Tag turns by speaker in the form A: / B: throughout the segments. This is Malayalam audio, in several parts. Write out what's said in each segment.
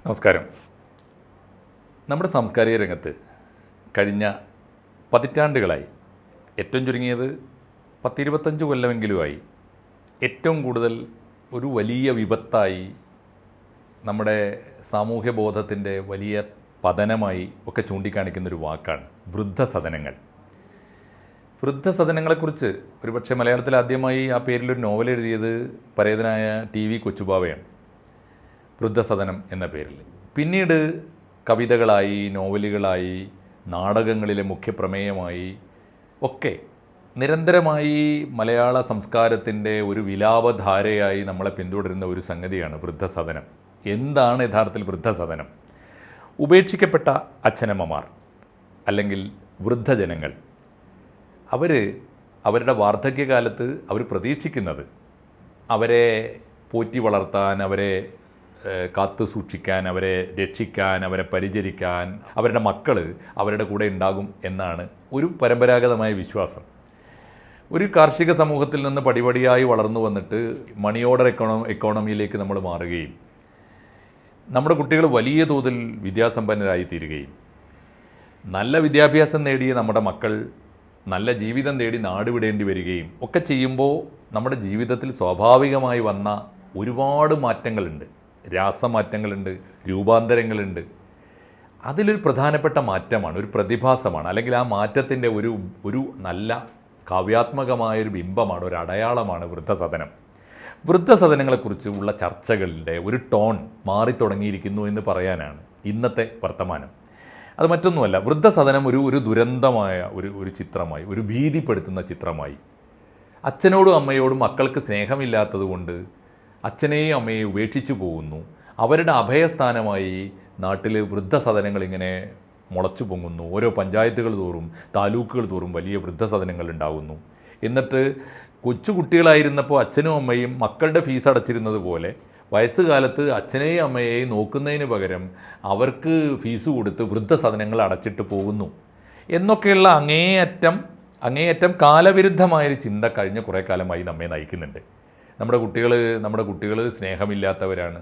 A: നമസ്കാരം. നമ്മുടെ സാംസ്കാരിക രംഗത്ത് കഴിഞ്ഞ പതിറ്റാണ്ടുകളായി, ഏറ്റവും ചുരുങ്ങിയത് 10-25 കൊല്ലമെങ്കിലുമായി, ഏറ്റവും കൂടുതൽ ഒരു വലിയ വിപത്തായി, നമ്മുടെ സാമൂഹ്യ ബോധത്തിൻ്റെ വലിയ പതനമായി ഒക്കെ ചൂണ്ടിക്കാണിക്കുന്നൊരു വാക്കാണ് വൃദ്ധസദനങ്ങൾ. വൃദ്ധസദനങ്ങളെക്കുറിച്ച് ഒരുപക്ഷെ മലയാളത്തിൽ ആദ്യമായി ആ പേരിലൊരു നോവൽ എഴുതിയത് പരേതനായ TV കൊച്ചുബാവയാണ്, വൃദ്ധസദനം എന്ന പേരിൽ. പിന്നീട് കവിതകളായി, നോവലുകളായി, നാടകങ്ങളിലെ മുഖ്യപ്രമേയമായി ഒക്കെ നിരന്തരമായി മലയാള സംസ്കാരത്തിൻ്റെ ഒരു വിലാപധാരയായി നമ്മളെ പിന്തുടരുന്ന ഒരു സംഗതിയാണ് വൃദ്ധസദനം. എന്താണ് യഥാർത്ഥത്തിൽ വൃദ്ധസദനം? ഉപേക്ഷിക്കപ്പെട്ട അച്ഛനമ്മമാർ അല്ലെങ്കിൽ വൃദ്ധജനങ്ങൾ, അവരുടെ വാർദ്ധക്യകാലത്ത് അവർ പ്രതീക്ഷിക്കുന്നത് അവരെ പോറ്റി വളർത്താൻ, അവരെ കാത്തു സൂക്ഷിക്കാൻ, അവരെ രക്ഷിക്കാൻ, അവരെ പരിചരിക്കാൻ അവരുടെ മക്കൾ അവരുടെ കൂടെ ഉണ്ടാകും എന്നാണ് ഒരു പരമ്പരാഗതമായ വിശ്വാസം. ഒരു കാർഷിക സമൂഹത്തിൽ നിന്ന് പടിപടിയായി വളർന്നു വന്നിട്ട് മണി ഓർഡർ എക്കോണമിയിലേക്ക് നമ്മൾ മാറുകയും നമ്മുടെ കുട്ടികൾ വലിയ തോതിൽ വിദ്യാസമ്പന്നരായി തീരുകയും നല്ല വിദ്യാഭ്യാസം നേടിയ നമ്മുടെ മക്കൾ നല്ല ജീവിതം തേടി നാടുവിടേണ്ടി വരികയും ഒക്കെ ചെയ്യുമ്പോൾ നമ്മുടെ ജീവിതത്തിൽ സ്വാഭാവികമായി വന്ന ഒരുപാട് മാറ്റങ്ങളുണ്ട്, രാസമാറ്റങ്ങളുണ്ട്, രൂപാന്തരങ്ങളുണ്ട്. അതിലൊരു പ്രധാനപ്പെട്ട മാറ്റമാണ്, ഒരു പ്രതിഭാസമാണ്, അല്ലെങ്കിൽ ആ മാറ്റത്തിൻ്റെ ഒരു നല്ല കാവ്യാത്മകമായൊരു ബിംബമാണ്, ഒരു അടയാളമാണ് വൃദ്ധസദനം. വൃദ്ധസദനങ്ങളെക്കുറിച്ച് ഉള്ള ചർച്ചകളുടെ ഒരു ടോൺ മാറിത്തുടങ്ങിയിരിക്കുന്നു എന്ന് പറയാനാണ് ഇന്നത്തെ വർത്തമാനം. അത് മറ്റൊന്നുമല്ല, വൃദ്ധസദനം ഒരു ദുരന്തമായ ഒരു ചിത്രമായി, ഒരു ഭീതിപ്പെടുത്തുന്ന ചിത്രമായി. അച്ഛനോടും അമ്മയോടും മക്കൾക്ക് സ്നേഹമില്ലാത്തത് കൊണ്ട് അച്ഛനെയും അമ്മയെയും ഉപേക്ഷിച്ചു പോകുന്നു. അവരുടെ അഭയസ്ഥാനമായി നാട്ടിൽ വൃദ്ധസദനങ്ങൾ ഇങ്ങനെ മുളച്ചു പൊങ്ങുന്നു. ഓരോ പഞ്ചായത്തുകൾ തോറും, താലൂക്കുകൾ തോറും വലിയ വൃദ്ധസദനങ്ങൾ ഉണ്ടാകുന്നു. എന്നിട്ട് കൊച്ചുകുട്ടികളായിരുന്നപ്പോൾ അച്ഛനും അമ്മയും മക്കളുടെ ഫീസ് അടച്ചിരുന്നത് പോലെ വയസ്സുകാലത്ത് അച്ഛനെയും അമ്മയെയും നോക്കുന്നതിന് പകരം അവർക്ക് ഫീസ് കൊടുത്ത് വൃദ്ധസദനങ്ങൾ അടച്ചിട്ട് പോകുന്നു എന്നൊക്കെയുള്ള അങ്ങേയറ്റം കാലവിരുദ്ധമായൊരു ചിന്ത കഴിഞ്ഞ കുറേ കാലമായി നമ്മെ നയിക്കുന്നുണ്ട്. നമ്മുടെ കുട്ടികൾ സ്നേഹമില്ലാത്തവരാണ്,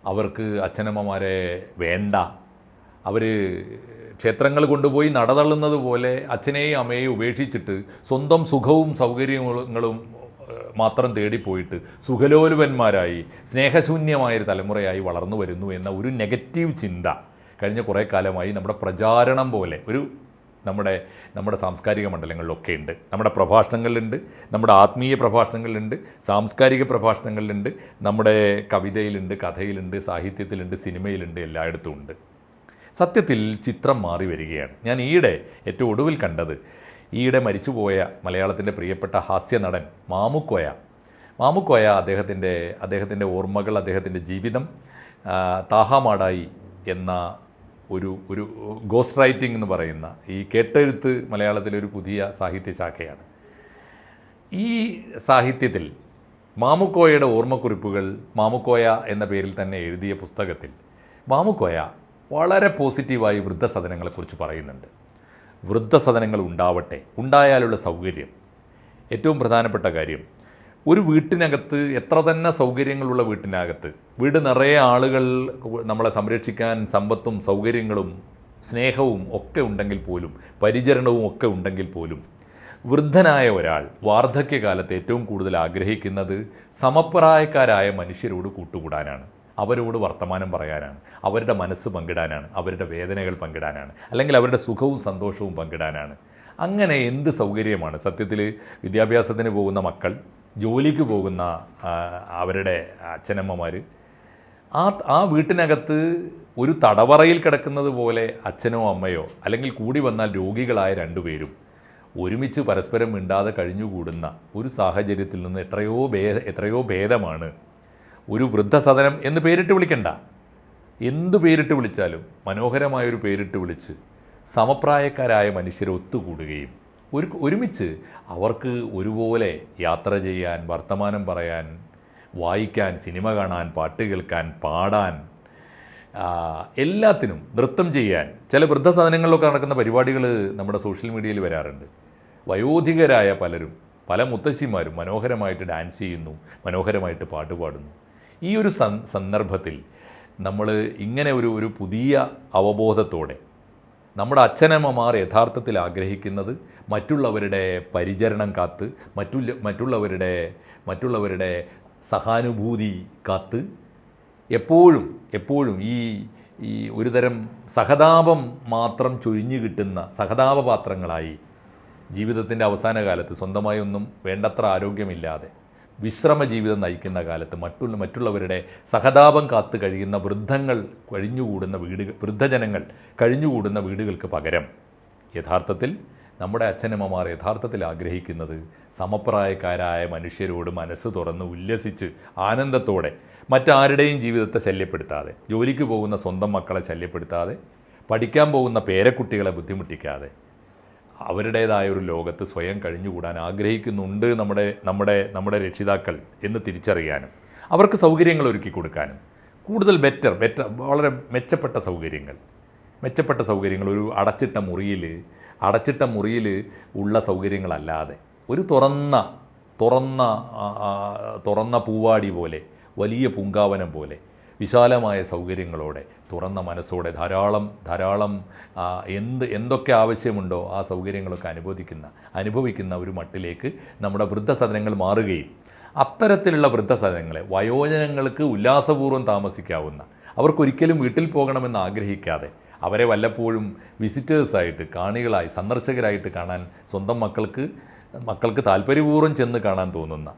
A: അവർക്ക് അച്ഛനമ്മമാരെ വേണ്ട, അവർ ക്ഷേത്രങ്ങൾ കൊണ്ടുപോയി നടതള്ളുന്നത് പോലെ അച്ഛനെയും അമ്മയെയും ഉപേക്ഷിച്ചിട്ട് സ്വന്തം സുഖവും സൗകര്യങ്ങളും മാത്രം തേടിപ്പോയിട്ട് സുഖലോലുപന്മാരായി സ്നേഹശൂന്യമായൊരു തലമുറയായി വളർന്നു വരുന്നു എന്ന ഒരു നെഗറ്റീവ് ചിന്ത കഴിഞ്ഞ കുറേ കാലമായി നമ്മുടെ പ്രചാരണം പോലെ നമ്മുടെ സാംസ്കാരിക മണ്ഡലങ്ങളിലൊക്കെ ഉണ്ട്. നമ്മുടെ പ്രഭാഷണങ്ങളിലുണ്ട്, നമ്മുടെ ആത്മീയ പ്രഭാഷണങ്ങളിലുണ്ട്, സാംസ്കാരിക പ്രഭാഷണങ്ങളിലുണ്ട്, നമ്മുടെ കവിതയിലുണ്ട്, കഥയിലുണ്ട്, സാഹിത്യത്തിലുണ്ട്, സിനിമയിലുണ്ട്, എല്ലായിടത്തും ഉണ്ട്. സത്യത്തിൽ ചിത്രം മാറി വരികയാണ്. ഞാൻ ഏറ്റവും ഒടുവിൽ കണ്ടത് മരിച്ചുപോയ മലയാളത്തിൻ്റെ പ്രിയപ്പെട്ട ഹാസ്യ നടൻ മാമുക്കോയ അദ്ദേഹത്തിൻ്റെ ഓർമ്മകൾ, അദ്ദേഹത്തിൻ്റെ ജീവിതം താഹാമാടായി എന്ന ഒരു ഗോസ്റ്റ് റൈറ്റിംഗ് എന്ന് പറയുന്ന ഈ കേട്ടെഴുത്ത് മലയാളത്തിലൊരു പുതിയ സാഹിത്യശാഖയാണ്. ഈ സാഹിത്യത്തിൽ മാമുക്കോയയുടെ ഓർമ്മക്കുറിപ്പുകൾ, മാമുക്കോയ എന്ന പേരിൽ തന്നെ എഴുതിയ പുസ്തകത്തിൽ മാമുക്കോയ വളരെ പോസിറ്റീവായി വൃദ്ധസദനങ്ങളെക്കുറിച്ച് പറയുന്നുണ്ട്. വൃദ്ധസദനങ്ങൾ ഉണ്ടായാലുള്ള സൗകര്യം, ഏറ്റവും പ്രധാനപ്പെട്ട കാര്യം, ഒരു വീട്ടിനകത്ത് എത്ര തന്നെ സൗകര്യങ്ങളുള്ള വീട് നിറയെ ആളുകൾ നമ്മളെ സംരക്ഷിക്കാൻ സമ്പത്തും സൗകര്യങ്ങളും സ്നേഹവും ഒക്കെ ഉണ്ടെങ്കിൽ പോലും, പരിചരണവും ഒക്കെ ഉണ്ടെങ്കിൽ പോലും, വൃദ്ധനായ ഒരാൾ വാർദ്ധക്യകാലത്ത് ഏറ്റവും കൂടുതൽ ആഗ്രഹിക്കുന്നത് സമപ്രായക്കാരായ മനുഷ്യരോട് കൂട്ടുകൂടാനാണ്, അവരോട് വർത്തമാനം പറയാനാണ്, അവരുടെ മനസ്സ് പങ്കിടാനാണ്, അവരുടെ വേദനകൾ പങ്കിടാനാണ്, അല്ലെങ്കിൽ അവരുടെ സുഖവും സന്തോഷവും പങ്കിടാനാണ്. അങ്ങനെ എന്ത് സൗകര്യമാണ് സത്യത്തിൽ വിദ്യാഭ്യാസത്തിന് പോകുന്ന മക്കൾ, ജോലിക്ക് പോകുന്ന അവരുടെ അച്ഛനമ്മമാർ ആ വീട്ടിനകത്ത് ഒരു തടവറയിൽ കിടക്കുന്നത് പോലെ അച്ഛനോ അമ്മയോ, അല്ലെങ്കിൽ കൂടി വന്നാൽ രോഗികളായ രണ്ടുപേരും ഒരുമിച്ച് പരസ്പരം മിണ്ടാതെ കഴിഞ്ഞുകൂടുന്ന ഒരു സാഹചര്യത്തിൽ നിന്ന് എത്രയോ ഭേദമാണ് ഒരു വൃദ്ധസദനം എന്ന് പേരിട്ട് വിളിക്കണ്ട, എന്ത് പേരിട്ട് വിളിച്ചാലും മനോഹരമായൊരു പേരിട്ട് വിളിച്ച് സമപ്രായക്കാരായ മനുഷ്യരെ ഒത്തുകൂടുകയും ഒരുമിച്ച് അവർക്ക് ഒരുപോലെ യാത്ര ചെയ്യാൻ, വർത്തമാനം പറയാൻ, വായിക്കാൻ, സിനിമ കാണാൻ, പാട്ട് കേൾക്കാൻ, പാടാൻ, എല്ലാത്തിനും, നൃത്തം ചെയ്യാൻ. ചില വൃദ്ധസദനങ്ങളിലൊക്കെ നടക്കുന്ന പരിപാടികൾ നമ്മുടെ സോഷ്യൽ മീഡിയയിൽ വരാറുണ്ട്. വയോധികരായ പല മുത്തശ്ശിമാരും മനോഹരമായിട്ട് ഡാൻസ് ചെയ്യുന്നു, മനോഹരമായിട്ട് പാട്ട് പാടുന്നു. ഈ ഒരു സന്ദർഭത്തിൽ നമ്മൾ ഇങ്ങനെ ഒരു പുതിയ അവബോധത്തോടെ നമ്മുടെ അച്ഛനമ്മമാർ യഥാർത്ഥത്തിൽ ആഗ്രഹിക്കുന്നത് മറ്റുള്ളവരുടെ പരിചരണം കാത്ത് മറ്റുള്ളവരുടെ സഹാനുഭൂതി കാത്ത് എപ്പോഴും ഈ ഒരുതരം സഹതാപം മാത്രം ചൊരിഞ്ഞു കിട്ടുന്ന സഹതാപപാത്രങ്ങളായി ജീവിതത്തിൻ്റെ അവസാന കാലത്ത് സ്വന്തമായി ഒന്നും വേണ്ടത്ര ആരോഗ്യമില്ലാതെ വിശ്രമ ജീവിതം നയിക്കുന്ന കാലത്ത് മറ്റുള്ളവരുടെ സഹതാപം കാത്ത് കഴിയുന്ന വൃദ്ധജനങ്ങൾ കഴിഞ്ഞുകൂടുന്ന വീടുകൾക്ക് പകരം യഥാർത്ഥത്തിൽ നമ്മുടെ അച്ഛനമ്മമാർ യഥാർത്ഥത്തിൽ ആഗ്രഹിക്കുന്നത് സമപ്രായക്കാരായ മനുഷ്യരോട് മനസ്സ് തുറന്ന് ഉല്ലസിച്ച് ആനന്ദത്തോടെ മറ്റാരുടെയും ജീവിതത്തെ ശല്യപ്പെടുത്താതെ, ജോലിക്ക് പോകുന്ന സ്വന്തം മക്കളെ ശല്യപ്പെടുത്താതെ, പഠിക്കാൻ പോകുന്ന പേരക്കുട്ടികളെ ബുദ്ധിമുട്ടിക്കാതെ അവരുടേതായ ഒരു ലോകത്ത് സ്വയം കഴിഞ്ഞുകൂടാൻ ആഗ്രഹിക്കുന്നുണ്ട് നമ്മുടെ രക്ഷിതാക്കൾ എന്ന് തിരിച്ചറിയാനും അവർക്ക് സൗകര്യങ്ങൾ ഒരുക്കി കൊടുക്കാനും കൂടുതൽ ബെറ്റർ വളരെ മെച്ചപ്പെട്ട സൗകര്യങ്ങൾ ഒരു അടച്ചിട്ട മുറിയിൽ ഉള്ള സൗകര്യങ്ങളല്ലാതെ ഒരു തുറന്ന പൂവാടി പോലെ, വലിയ പൂങ്കാവനം പോലെ വിശാലമായ സൗകര്യങ്ങളോടെ തുറന്ന മനസ്സോടെ ധാരാളം എന്തൊക്കെ ആവശ്യമുണ്ടോ ആ സൗകര്യങ്ങളൊക്കെ അനുഭവിക്കുന്ന ഒരു മട്ടിലേക്ക് നമ്മുടെ വൃദ്ധസദനങ്ങൾ മാറുകയും അത്തരത്തിലുള്ള വൃദ്ധസദനങ്ങളെ വയോജനങ്ങൾക്ക് ഉല്ലാസപൂർവ്വം താമസിക്കാവുന്ന, അവർക്കൊരിക്കലും വീട്ടിൽ പോകണമെന്ന് ആഗ്രഹിക്കാതെ അവരെ വല്ലപ്പോഴും വിസിറ്റേഴ്സായിട്ട്, കാണികളായി, സന്ദർശകരായിട്ട് കാണാൻ സ്വന്തം മക്കൾക്ക് താല്പര്യപൂർവ്വം ചെന്ന് കാണാൻ തോന്നുന്ന,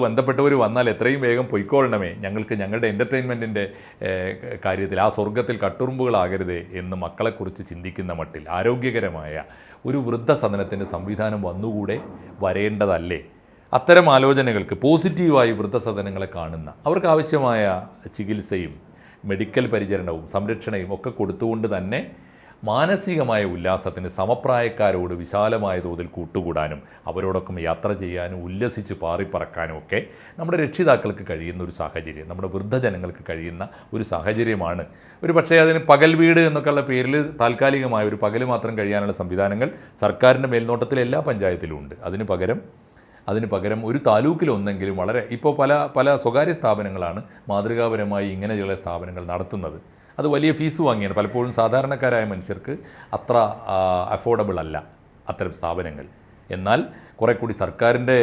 A: ബന്ധപ്പെട്ടവർ വന്നാൽ എത്രയും വേഗം പൊയ്ക്കൊള്ളണമേ, ഞങ്ങളുടെ എൻ്റർടൈൻമെൻറ്റിൻ്റെ കാര്യത്തിൽ ആ സ്വർഗത്തിൽ കട്ടുറുമ്പുകളാകരുതേ എന്ന് മക്കളെക്കുറിച്ച് ചിന്തിക്കുന്ന മട്ടിൽ ആരോഗ്യകരമായ ഒരു വൃദ്ധസദനത്തിൻ്റെ സംവിധാനം വരേണ്ടതല്ലേ? അത്തരം ആലോചനകൾക്ക് പോസിറ്റീവായി വൃദ്ധസദനങ്ങളെ കാണുന്ന, അവർക്ക് ആവശ്യമായ ചികിത്സയും മെഡിക്കൽ പരിചരണവും സംരക്ഷണയും ഒക്കെ കൊടുത്തുകൊണ്ട് തന്നെ മാനസികമായ ഉല്ലാസത്തിന് സമപ്രായക്കാരോട് വിശാലമായ തോതിൽ കൂട്ടുകൂടാനും അവരോടൊപ്പം യാത്ര ചെയ്യാനും ഉല്ലസിച്ച് പാറിപ്പറക്കാനും ഒക്കെ നമ്മുടെ രക്ഷിതാക്കൾക്ക് കഴിയുന്ന ഒരു സാഹചര്യം, നമ്മുടെ വൃദ്ധജനങ്ങൾക്ക് കഴിയുന്ന ഒരു സാഹചര്യമാണ്. ഒരു പക്ഷേ അതിന് പകൽ വീട് എന്നൊക്കെയുള്ള പേരിൽ താൽക്കാലികമായ ഒരു പകൽ മാത്രം കഴിയാനുള്ള സംവിധാനങ്ങൾ സർക്കാരിൻ്റെ മേൽനോട്ടത്തിൽ എല്ലാ പഞ്ചായത്തിലും ഉണ്ട്. അതിന് പകരം ഒരു താലൂക്കിലൊന്നെങ്കിലും ഇപ്പോൾ പല സ്വകാര്യ സ്ഥാപനങ്ങളാണ് മാതൃകാപരമായി ഇങ്ങനെയുള്ള സ്ഥാപനങ്ങൾ നടത്തുന്നത്. അത് വലിയ ഫീസ് വാങ്ങിയാണ്. പലപ്പോഴും സാധാരണക്കാരായ മനുഷ്യർക്ക് അത്ര അഫോർഡബിൾ അല്ല അത്തരം സ്ഥാപനങ്ങൾ. എന്നാൽ കുറെ കൂടി സർക്കാരിൻ്റെ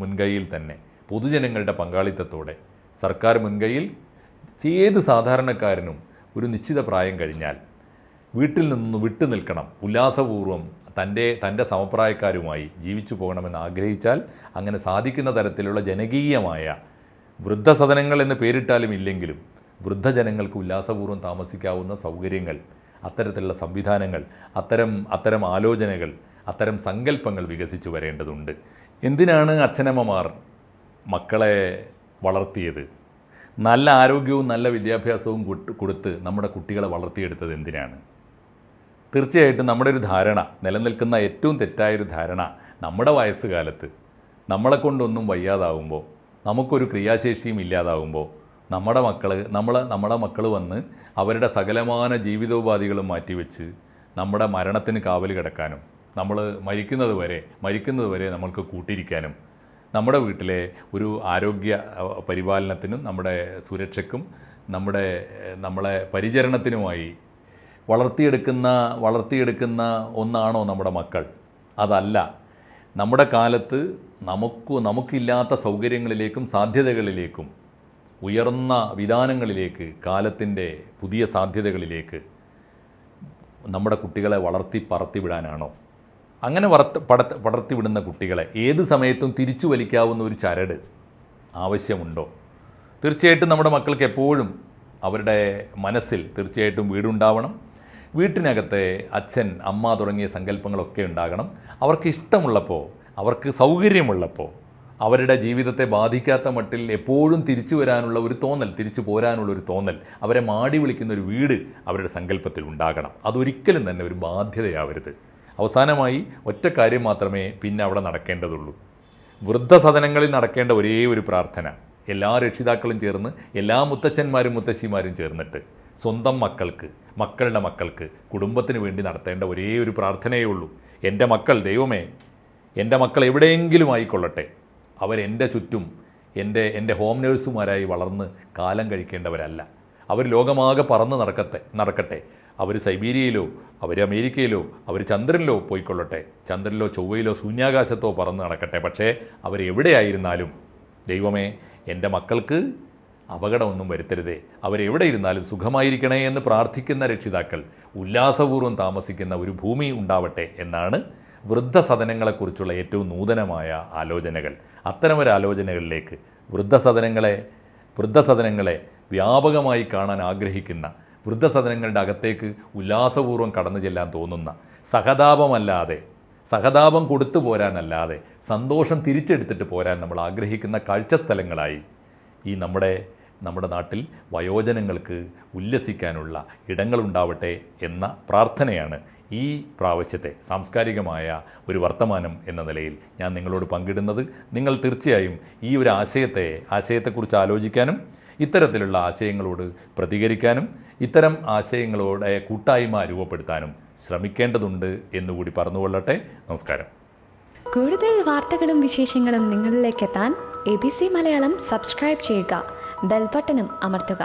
A: മുൻകൈയിൽ തന്നെ പൊതുജനങ്ങളുടെ പങ്കാളിത്തത്തോടെ സർക്കാർ മുൻകൈയിൽ ഏത് സാധാരണക്കാരനും ഒരു നിശ്ചിത പ്രായം കഴിഞ്ഞാൽ വീട്ടിൽ നിന്ന് വിട്ടു നിൽക്കണം, ഉല്ലാസപൂർവ്വം തൻ്റെ സമപ്രായക്കാരുമായി ജീവിച്ചു പോകണമെന്ന് ആഗ്രഹിച്ചാൽ അങ്ങനെ സാധിക്കുന്ന തരത്തിലുള്ള ജനകീയമായ വൃദ്ധസദനങ്ങൾ എന്ന് പേരിട്ടാലും ഇല്ലെങ്കിലും വൃദ്ധജനങ്ങൾക്ക് ഉല്ലാസപൂർവ്വം താമസിക്കാവുന്ന സൗകര്യങ്ങൾ, അത്തരത്തിലുള്ള സംവിധാനങ്ങൾ, അത്തരം ആലോചനകൾ, അത്തരം സങ്കല്പങ്ങൾ വികസിച്ചു വരേണ്ടതുണ്ട്. എന്തിനാണ് അച്ഛനമ്മമാർ മക്കളെ വളർത്തിയത്? നല്ല ആരോഗ്യവും നല്ല വിദ്യാഭ്യാസവും കൊടുത്ത് നമ്മുടെ കുട്ടികളെ വളർത്തിയെടുത്തത് എന്തിനാണ്? തീർച്ചയായിട്ടും നമ്മുടെ ഒരു ധാരണ, നിലനിൽക്കുന്ന ഏറ്റവും തെറ്റായൊരു ധാരണ, നമ്മുടെ വയസ്സുകാലത്ത് നമ്മളെ കൊണ്ടൊന്നും വയ്യാതാവുമ്പോൾ, നമുക്കൊരു ക്രിയാശേഷിയും ഇല്ലാതാവുമ്പോൾ നമ്മുടെ മക്കൾ വന്ന് അവരുടെ സകലമാന ജീവിതോപാധികളും മാറ്റിവെച്ച് നമ്മുടെ മരണത്തിന് കാവൽ കിടക്കാനും നമ്മൾ മരിക്കുന്നത് വരെ നമ്മൾക്ക് കൂട്ടിരിക്കാനും നമ്മുടെ വീട്ടിലെ ഒരു ആരോഗ്യ പരിപാലനത്തിനും നമ്മുടെ സുരക്ഷയ്ക്കും നമ്മളെ പരിചരണത്തിനുമായി വളർത്തിയെടുക്കുന്ന ഒന്നാണോ നമ്മുടെ മക്കൾ? അതല്ല. നമ്മുടെ കാലത്ത് നമുക്കില്ലാത്ത സൗകര്യങ്ങളിലേക്കും സാധ്യതകളിലേക്കും ഉയർന്ന വിധാനങ്ങളിലേക്ക്, കാലത്തിൻ്റെ പുതിയ സാധ്യതകളിലേക്ക് നമ്മുടെ കുട്ടികളെ പറത്തിവിടാനാണോ? അങ്ങനെ പടർത്തിവിടുന്ന കുട്ടികളെ ഏത് സമയത്തും തിരിച്ചു വലിക്കാവുന്ന ഒരു ചരട് ആവശ്യമുണ്ടോ? തീർച്ചയായിട്ടും നമ്മുടെ മക്കൾക്ക് എപ്പോഴും അവരുടെ മനസ്സിൽ തീർച്ചയായിട്ടും വീടുണ്ടാവണം. വീട്ടിനകത്തെ അച്ഛൻ, അമ്മ തുടങ്ങിയ സങ്കല്പങ്ങളൊക്കെ ഉണ്ടാകണം. അവർക്ക് ഇഷ്ടമുള്ളപ്പോൾ, അവർക്ക് സൗകര്യമുള്ളപ്പോൾ, അവരുടെ ജീവിതത്തെ ബാധിക്കാത്ത മട്ടിൽ എപ്പോഴും തിരിച്ചു പോരാനുള്ള ഒരു തോന്നൽ, അവരെ മാടി വിളിക്കുന്ന ഒരു വീട് അവരുടെ സങ്കല്പത്തിൽ ഉണ്ടാകണം. അതൊരിക്കലും തന്നെ ഒരു ബാധ്യതയാവരുത്. അവസാനമായി ഒറ്റ കാര്യം മാത്രമേ പിന്നെ അവിടെ നടക്കേണ്ടതുള്ളൂ. വൃദ്ധസദനങ്ങളിൽ നടക്കേണ്ട ഒരേ ഒരു പ്രാർത്ഥന, എല്ലാ രക്ഷിതാക്കളും ചേർന്ന്, എല്ലാ മുത്തച്ഛന്മാരും മുത്തശ്ശിമാരും ചേർന്നിട്ട് സ്വന്തം മക്കളുടെ മക്കൾക്ക്, കുടുംബത്തിന് വേണ്ടി നടത്തേണ്ട ഒരേ ഒരു പ്രാർത്ഥനയേ ഉള്ളൂ. എൻ്റെ മക്കൾ, ദൈവമേ, എൻ്റെ മക്കൾ എവിടെയെങ്കിലും ആയിക്കൊള്ളട്ടെ, അവരെൻ്റെ ചുറ്റും എൻ്റെ ഹോം നേഴ്സുമാരായി വളർന്ന് കാലം കഴിക്കേണ്ടവരല്ല. അവർ ലോകമാകെ പറന്ന് നടക്കട്ടെ. അവർ സൈബീരിയയിലോ അവർ അമേരിക്കയിലോ അവർ ചന്ദ്രനിലോ പോയിക്കൊള്ളട്ടെ, ചന്ദ്രനിലോ ചൊവ്വയിലോ ശൂന്യാകാശത്തോ പറന്ന് നടക്കട്ടെ. പക്ഷേ അവരെവിടെയായിരുന്നാലും ദൈവമേ എൻ്റെ മക്കൾക്ക് അപകടമൊന്നും വരുത്തരുതേ, അവരെവിടെ ഇരുന്നാലും സുഖമായിരിക്കണേ എന്ന് പ്രാർത്ഥിക്കുന്ന രക്ഷിതാക്കൾ ഉല്ലാസപൂർവ്വം താമസിക്കുന്ന ഒരു ഭൂമി ഉണ്ടാവട്ടെ എന്നാണ് വൃദ്ധസദനങ്ങളെക്കുറിച്ചുള്ള ഏറ്റവും നൂതനമായ ആലോചനകൾ. അത്തരമൊരു ആലോചനകളിലേക്ക് വൃദ്ധസദനങ്ങളെ വ്യാപകമായി കാണാൻ ആഗ്രഹിക്കുന്ന, വൃദ്ധസദനങ്ങളുടെ അകത്തേക്ക് ഉല്ലാസപൂർവ്വം കടന്നു ചെല്ലാൻ തോന്നുന്ന, സഹതാപം കൊടുത്തു പോരാനല്ലാതെ സന്തോഷം തിരിച്ചെടുത്തിട്ട് പോരാൻ നമ്മൾ ആഗ്രഹിക്കുന്ന കാഴ്ചസ്ഥലങ്ങളായി ഈ നമ്മുടെ നാട്ടിൽ വയോജനങ്ങൾക്ക് ഉല്ലസിക്കാനുള്ള ഇടങ്ങളുണ്ടാവട്ടെ എന്ന പ്രാർത്ഥനയാണ് ഈ പ്രാവശ്യത്തെ സാംസ്കാരികമായ ഒരു വർത്തമാനം എന്ന നിലയിൽ ഞാൻ നിങ്ങളോട് പങ്കിടുന്നത്. നിങ്ങൾ തീർച്ചയായും ഈ ഒരു ആശയത്തെക്കുറിച്ച് ആലോചിക്കാനും ഇത്തരത്തിലുള്ള ആശയങ്ങളോട് പ്രതികരിക്കാനും ഇത്തരം ആശയങ്ങളോടെ കൂട്ടായ്മ രൂപപ്പെടുത്താനും ശ്രമിക്കേണ്ടതുണ്ട് എന്നുകൂടി പറഞ്ഞുകൊള്ളട്ടെ. നമസ്കാരം.
B: കൂടുതൽ വാർത്തകളും വിശേഷങ്ങളും നിങ്ങളിലേക്ക് എത്താൻ ABC മലയാളം സബ്സ്ക്രൈബ് ചെയ്യുക, ബെൽ ബട്ടണും അമർത്തുക.